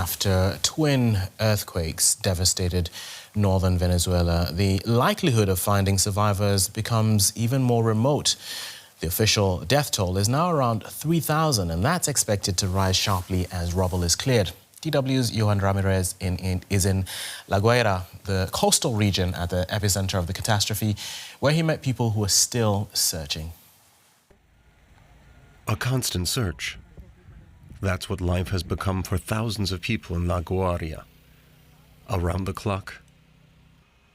After twin earthquakes devastated northern Venezuela, the likelihood of finding survivors becomes even more remote. The official death toll is now around 3,000, and that's expected to rise sharply as rubble is cleared. DW's Johan Ramirez is in La Guaira, the coastal region at the epicenter of the catastrophe, where he met people who are still searching. A constant search. That's what life has become for thousands of people in La Guaira. Around the clock,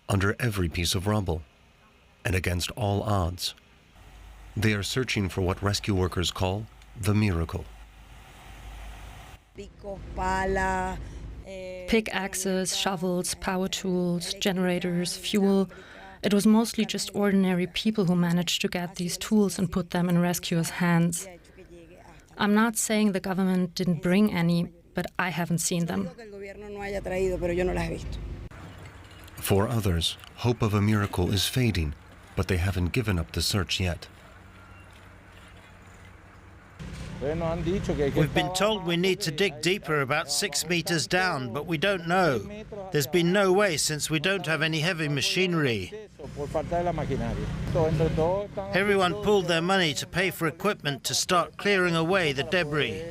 under every piece of rubble, and against all odds, they are searching for what rescue workers call the miracle. Pickaxes, shovels, power tools, generators, fuel. It was mostly just ordinary people who managed to get these tools and put them in rescuers' hands. I'm not saying the government didn't bring any, but I haven't seen them. For others, hope of a miracle is fading, but they haven't given up the search yet. We've been told we need to dig deeper, about 6 meters down, but we don't know. There's been no way since we don't have any heavy machinery. Everyone pooled their money to pay for equipment to start clearing away the debris.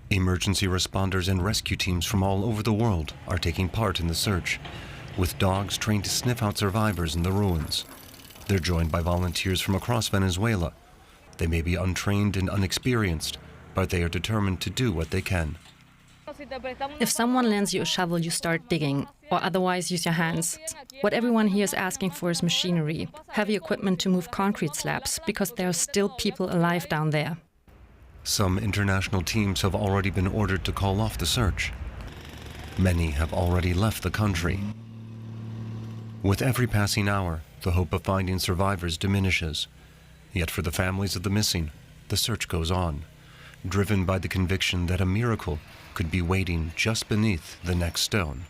Emergency responders and rescue teams from all over the world are taking part in the search, with dogs trained to sniff out survivors in the ruins. They're joined by volunteers from across Venezuela. They may be untrained and unexperienced, but they are determined to do what they can. If someone lends you a shovel, you start digging, or otherwise use your hands. What everyone here is asking for is machinery, heavy equipment to move concrete slabs, because there are still people alive down there. Some international teams have already been ordered to call off the search. Many have already left the country. With every passing hour, the hope of finding survivors diminishes. Yet for the families of the missing, the search goes on, driven by the conviction that a miracle could be waiting just beneath the next stone.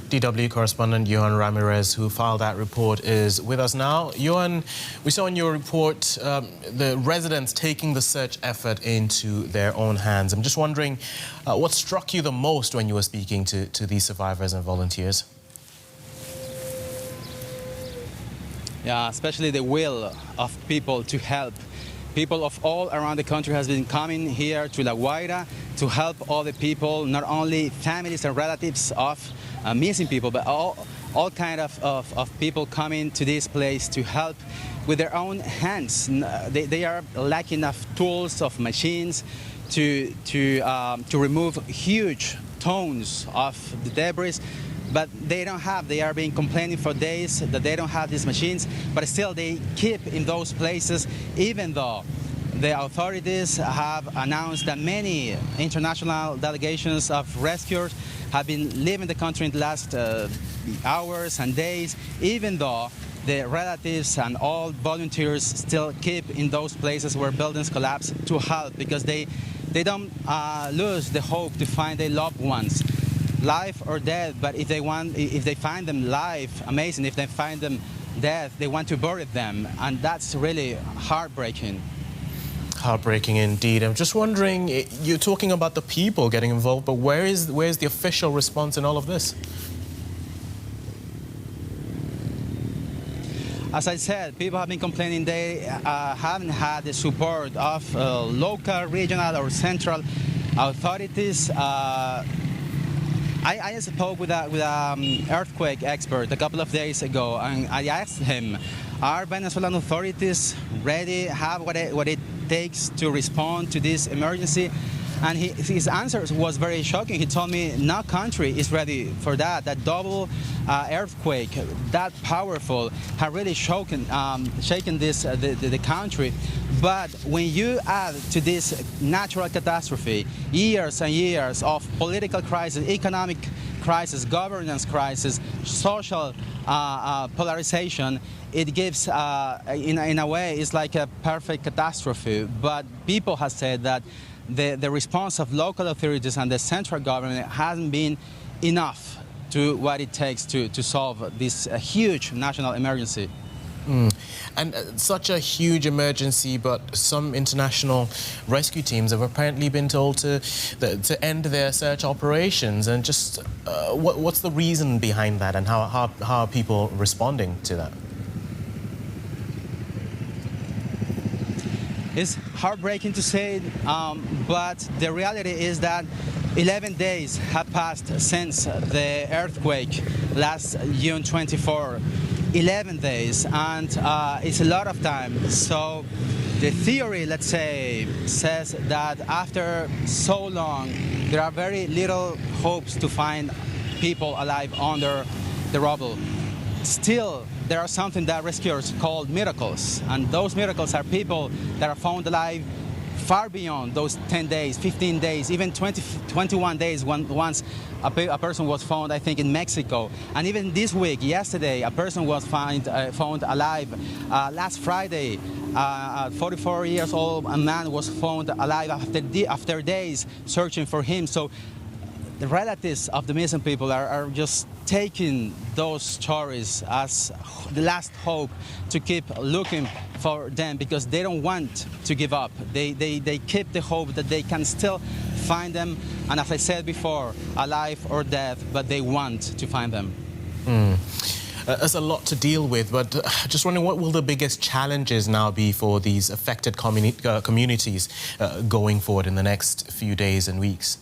DW correspondent Johan Ramirez, who filed that report, is with us now. Johan, we saw in your report the residents taking the search effort into their own hands. I'm just wondering, what struck you the most when you were speaking to these survivors and volunteers? Yeah, especially the will of people to help. People of all around the country has been coming here to La Guaira to help all the people, not only families and relatives of missing people, but all kind of people coming to this place to help with their own hands. They are lacking of tools, of machines to remove huge tons of the debris. But they don't have, they are being complaining for days that they don't have these machines, but still they keep in those places, even though the authorities have announced that many international delegations of rescuers have been leaving the country in the last hours and days, even though the relatives and all volunteers still keep in those places where buildings collapse to help, because they don't lose the hope to find their loved ones. Life or death, but if they find them live, amazing. If they find them dead, they want to bury them, and that's really heartbreaking. Heartbreaking indeed. I'm just wondering, you're talking about the people getting involved, but where's the official response in all of this? As I said, people have been complaining they haven't had the support of local, regional, or central authorities. I spoke with an earthquake expert a couple of days ago, and I asked him, are Venezuelan authorities ready, have what it takes to respond to this emergency? And his answer was very shocking. He told me no country is ready for that. That double earthquake, that powerful, had really shaken the country. But when you add to this natural catastrophe years and years of political crisis, economic crisis, governance crisis, social polarization, it gives, in a way, it's like a perfect catastrophe. But people have said that the response of local authorities and the central government hasn't been enough to what it takes to solve this huge national emergency. And such a huge emergency, but some international rescue teams have apparently been told to end their search operations. And just what's the reason behind that, and how are people responding to that? It's heartbreaking to say, but the reality is that 11 days have passed since the earthquake last June 24. 11 days, and it's a lot of time. So the theory, let's say, says that after so long, there are very little hopes to find people alive under the rubble. Still, there are something that rescuers call miracles, and those miracles are people that are found alive far beyond those 10 days, 15 days, even 21 days. Once a person was found, I think, in Mexico. And even this week, yesterday, a person was found alive. Last Friday, a 44-year-old man was found alive after days searching for him. So the relatives of the missing people are just taking those stories as the last hope to keep looking for them, because they don't want to give up. They keep the hope that they can still find them, and as I said before, alive or dead, but they want to find them. There's a lot to deal with, but just wondering, what will the biggest challenges now be for these affected communities going forward in the next few days and weeks?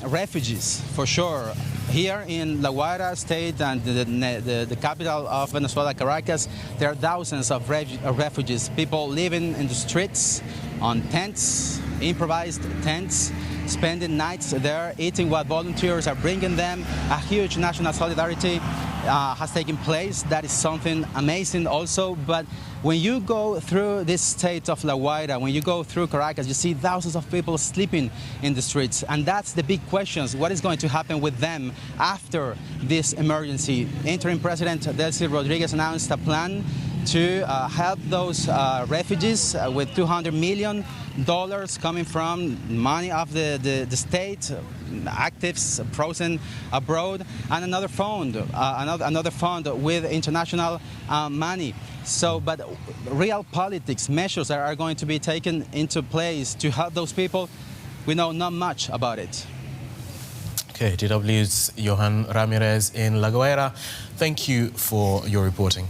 Refugees, for sure. Here in La Guaira state and the capital of Venezuela, Caracas, there are thousands of refugees, people living in the streets, on tents, improvised tents, spending nights there, eating what volunteers are bringing them. A huge national solidarity has taken place. That is something amazing also. But when you go through this state of La Guaira, when you go through Caracas, you see thousands of people sleeping in the streets. And that's the big questions. What is going to happen with them after this emergency? Interim President Delcy Rodriguez announced a plan to help those refugees with $200 million coming from money of the state, actives frozen abroad, and another fund, another fund with international money. So, but real politics measures are going to be taken into place to help those people. We know not much about it. Okay, DW's Johan Ramirez in La Guaira. Thank you for your reporting.